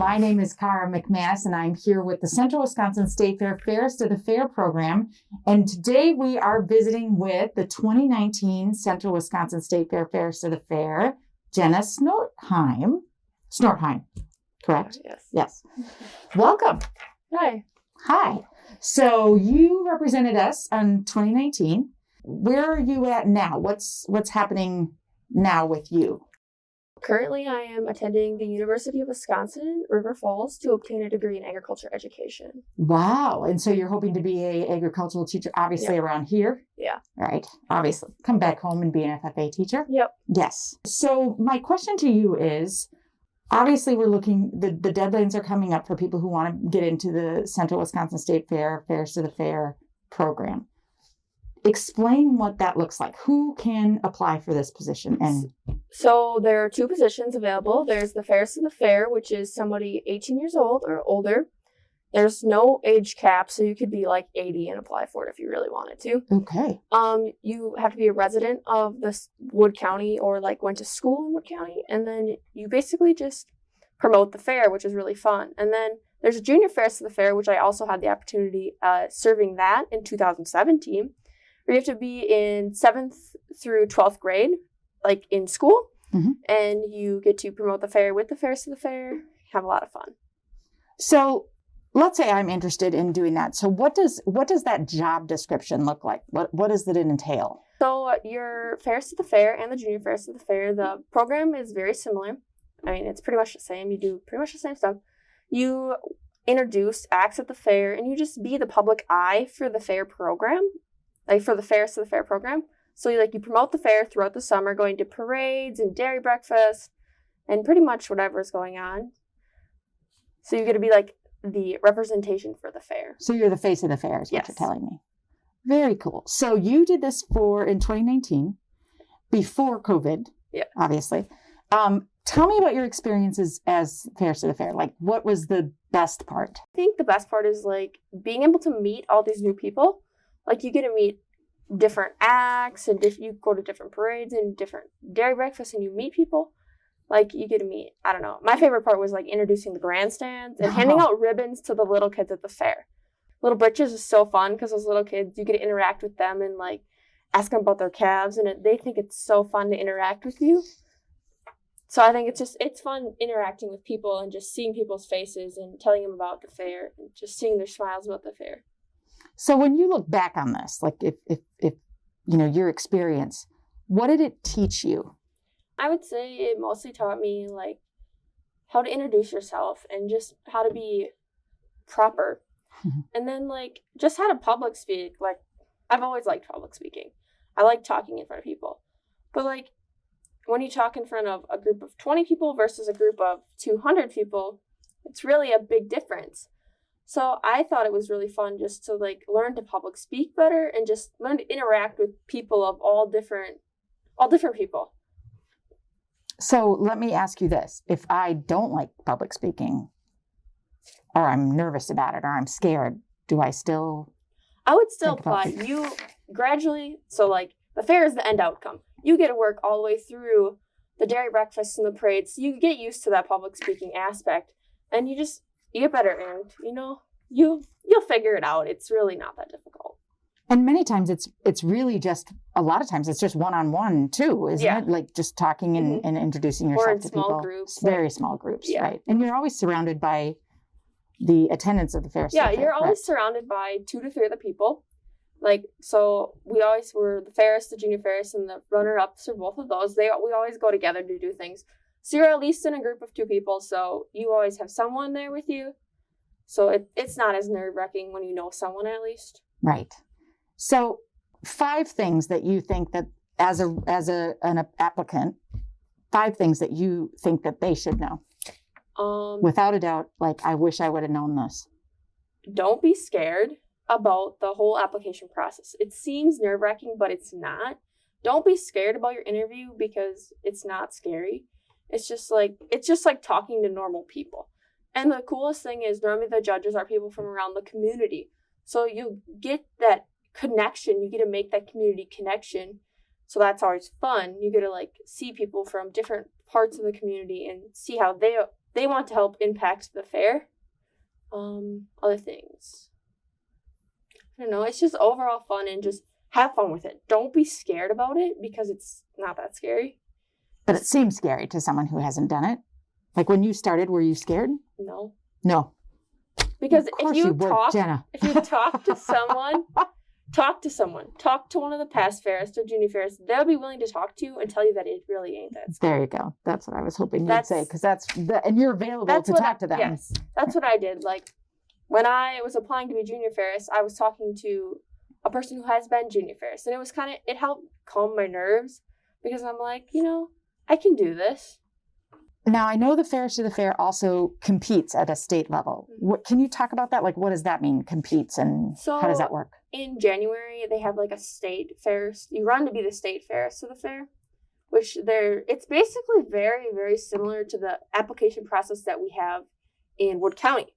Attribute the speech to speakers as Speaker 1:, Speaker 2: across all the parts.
Speaker 1: My name is Kara McManus, and I'm here with the Central Wisconsin State Fair Fairest of the Fair program. And today we are visiting with the 2019 Central Wisconsin State Fair Fairest of the Fair, Jenna Snortheim, correct?
Speaker 2: Yes.
Speaker 1: Welcome.
Speaker 2: Hi.
Speaker 1: Hi. So you represented us in 2019. Where are you at now? What's happening now with you?
Speaker 2: Currently, I am attending the University of Wisconsin, River Falls, to obtain a degree in agriculture education.
Speaker 1: Wow. And so you're hoping to be an agricultural teacher, obviously, around here?
Speaker 2: Yeah.
Speaker 1: Right. Obviously. Come back home and be an FFA teacher?
Speaker 2: Yep.
Speaker 1: Yes. So my question to you is, obviously, we're looking, the deadlines are coming up for people who want to get into the Central Wisconsin State Fair, Fairest of the Fair program. Explain what that looks like. Who can apply for this position? And
Speaker 2: so there are two positions available. There's the Fairest of the Fair, which is somebody 18 years old or older. There's no age cap, so you could be like 80 and apply for it if you really wanted to.
Speaker 1: Okay.
Speaker 2: You have to be a resident of this Wood County or like went to school in Wood County, and then you basically just promote the fair, which is really fun. And then there's a Junior Fairest of the Fair, which I also had the opportunity serving that in 2017. You have to be in 7th through 12th grade, like in school, and you get to promote the fair with the Fairest of the Fair, have a lot of fun.
Speaker 1: So let's say I'm interested in doing that. So what does that job description look like? What does it entail?
Speaker 2: So your Fairest of the Fair and the Junior Fairest of the Fair, the program is very similar. I mean, it's pretty much the same. You do pretty much the same stuff. You introduce acts at the fair, and you just be the public eye for the fair program. Like for the Fairest of the Fair program. So you promote the fair throughout the summer, going to parades and dairy breakfasts and pretty much whatever is going on. So you get to be like the representation for the fair.
Speaker 1: So you're the face of the fair is what
Speaker 2: Yes.
Speaker 1: you're telling me. Very cool. So you did this in 2019, before COVID, obviously. Tell me about your experiences as Fairest of the Fair. Like, what was the best part?
Speaker 2: I think the best part is like being able to meet all these new people. Like, you get to meet different acts, and you go to different parades and different dairy breakfasts, and you meet people. Like, you get to meet, I don't know. My favorite part was, like, introducing the grandstands and handing out ribbons to the little kids at the fair. Little Britches is so fun because those little kids, you get to interact with them and, like, ask them about their calves, and they think it's so fun to interact with you. So I think it's fun interacting with people and just seeing people's faces and telling them about the fair and just seeing their smiles about the fair.
Speaker 1: So when you look back on this, like if your experience, what did it teach you?
Speaker 2: I would say it mostly taught me like how to introduce yourself and just how to be proper. And then like just how to public speak. Like I've always liked public speaking. I like talking in front of people. But like when you talk in front of a group of 20 people versus a group of 200 people, it's really a big difference. So I thought it was really fun just to like learn to public speak better and just learn to interact with people of all different people.
Speaker 1: So let me ask you this. If I don't like public speaking, or I'm nervous about it, or I'm scared, do I still?
Speaker 2: I would still apply. You gradually, so like the fair is the end outcome. You get to work all the way through the dairy breakfasts and the parades. So you get used to that public speaking aspect, and you get better, and you'll figure it out. It's really not that difficult.
Speaker 1: And many times it's really just, a lot of times it's just one-on-one too, isn't it? Like just talking and introducing yourself
Speaker 2: or in
Speaker 1: to
Speaker 2: small
Speaker 1: people.
Speaker 2: Groups.
Speaker 1: Very small groups, right? And you're always surrounded by the attendants of the fair.
Speaker 2: Yeah, you're always surrounded by 2 to 3 other people. Like, so we always were the Fairest, the Junior Fairest, and the runner-ups for both of those. We always go together to do things. So you're at least in a group of 2 people, so you always have someone there with you. So it's not as nerve-wracking when you know someone at least.
Speaker 1: Right. So 5 things that you think that as an applicant, 5 things that you think that they should know. Without a doubt, like, I wish I would have known this.
Speaker 2: Don't be scared about the whole application process. It seems nerve-wracking, but it's not. Don't be scared about your interview because it's not scary. It's just like talking to normal people. And the coolest thing is normally the judges are people from around the community. So you get that connection. You get to make that community connection. So that's always fun. You get to like see people from different parts of the community and see how they they want to help impact the fair. Other things. I don't know. It's just overall fun and just have fun with it. Don't be scared about it because it's not that scary.
Speaker 1: But it seems scary to someone who hasn't done it. Like when you started, were you scared?
Speaker 2: No.
Speaker 1: No.
Speaker 2: Because
Speaker 1: Of course you were, Jenna.
Speaker 2: if you talk to someone, talk to one of the past Fairest or junior Fairest, they'll be willing to talk to you and tell you that it really ain't that scary.
Speaker 1: There you go. That's what I was hoping you'd say, because and you're available to talk to them.
Speaker 2: Yes, that's what I did. Like when I was applying to be junior Fairest, I was talking to a person who has been junior Fairest, and it helped calm my nerves because I'm like, I can do this.
Speaker 1: Now, I know the Fairest of the Fair also competes at a state level. Can you talk about that? Like, what does that mean, competes, and how does that work?
Speaker 2: In January, they have like a state Fairest. You run to be the state Fairest of the Fair, which it's basically very, very similar to the application process that we have in Wood County.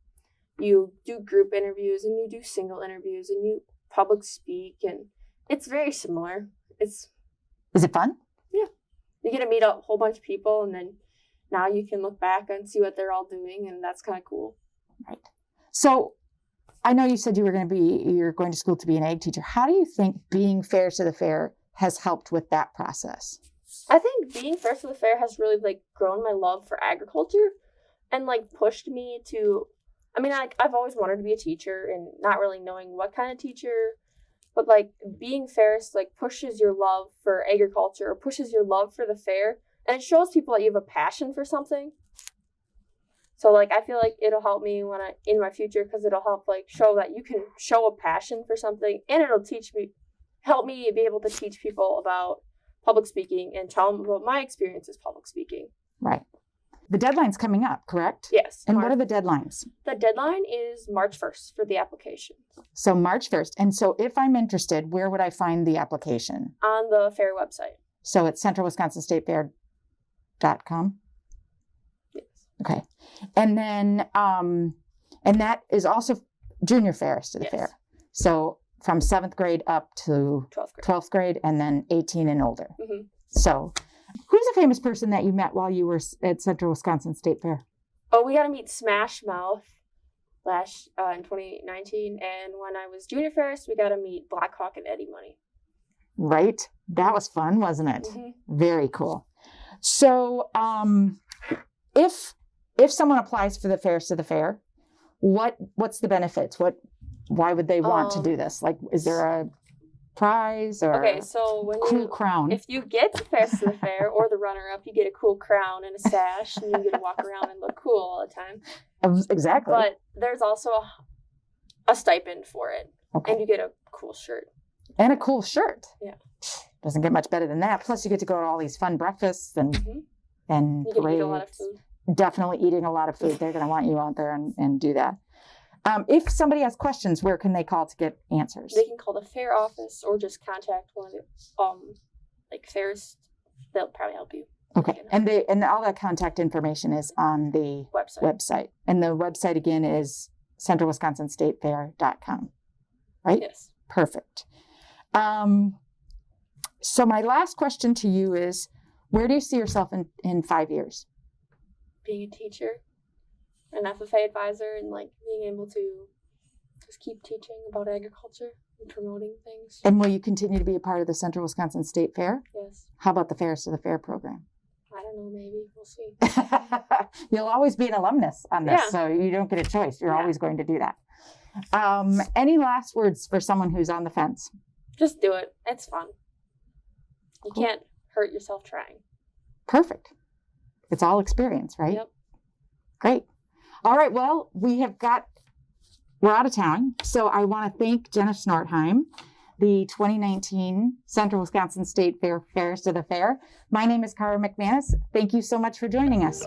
Speaker 2: You do group interviews, and you do single interviews, and you public speak, and it's very similar. Is
Speaker 1: it fun?
Speaker 2: Yeah. You get to meet a whole bunch of people, and then now you can look back and see what they're all doing, and that's kind of cool.
Speaker 1: Right. So I know you said you're going to school to be an ag teacher. How do you think being Fairest of the Fair has helped with that process?
Speaker 2: I think being Fairest of the Fair has really grown my love for agriculture and pushed me to, I've always wanted to be a teacher and not really knowing what kind of teacher, but being Fairest pushes your love for agriculture or pushes your love for the fair. And it shows people that you have a passion for something. So, I feel like it'll help me in my future because it'll help, show that you can show a passion for something. And it'll help me be able to teach people about public speaking and tell them about my experiences public speaking.
Speaker 1: Right. The deadline's coming up, correct?
Speaker 2: Yes.
Speaker 1: And what are the deadlines?
Speaker 2: The deadline is March 1st for the application.
Speaker 1: So, March 1st. And so, if I'm interested, where would I find the application?
Speaker 2: On the fair website.
Speaker 1: So, it's centralwisconsinstatefair.com?
Speaker 2: Yes.
Speaker 1: Okay. And then, and that is also junior Fairest of the Fair. So from 7th grade up to 12th grade and then 18 and older.
Speaker 2: Mm-hmm.
Speaker 1: So who's a famous person that you met while you were at Central Wisconsin State Fair?
Speaker 2: Oh, we got to meet Smash Mouth in 2019. And when I was junior Fairest, we got to meet Black Hawk and Eddie Money.
Speaker 1: Right. That was fun, wasn't it?
Speaker 2: Mm-hmm.
Speaker 1: Very cool. So if someone applies for the Fairest of the Fair, what's the benefits? Why would they want to do this? Is there a prize or cool crown?
Speaker 2: If you get to Fairest of the Fair or the runner-up, you get a cool crown and a sash, and you get to walk around and look cool all the time.
Speaker 1: Exactly.
Speaker 2: But there's also a stipend for it, and you get a cool shirt.
Speaker 1: And a cool shirt.
Speaker 2: Yeah.
Speaker 1: Doesn't get much better than that. Plus, you get to go to all these fun breakfasts and
Speaker 2: you get to eat a lot of food.
Speaker 1: Definitely eating a lot of food. They're going to want you out there and do that. If somebody has questions, where can they call to get answers?
Speaker 2: They can call the fair office or just contact one of the Fairest. They'll probably help you.
Speaker 1: Okay. And all that contact information is on the website. And the website again is centralwisconsinstatefair.com. Right?
Speaker 2: Yes.
Speaker 1: Perfect. So my last question to you is, where do you see yourself in 5 years?
Speaker 2: Being a teacher, an FFA advisor, and being able to just keep teaching about agriculture and promoting things.
Speaker 1: And will you continue to be a part of the Central Wisconsin State Fair?
Speaker 2: Yes.
Speaker 1: How about the Fairest of the Fair program?
Speaker 2: I don't know, maybe. We'll see.
Speaker 1: You'll always be an alumnus on this, so you don't get a choice. You're always going to do that. Any last words for someone who's on the fence?
Speaker 2: Just do it. It's fun. You can't hurt yourself trying.
Speaker 1: Perfect. It's all experience, right?
Speaker 2: Yep.
Speaker 1: Great. All right. Well, we're out of town. So I want to thank Jenna Snortheim, the 2019 Central Wisconsin State Fair Fairest of the Fair. My name is Kara McManus. Thank you so much for joining us.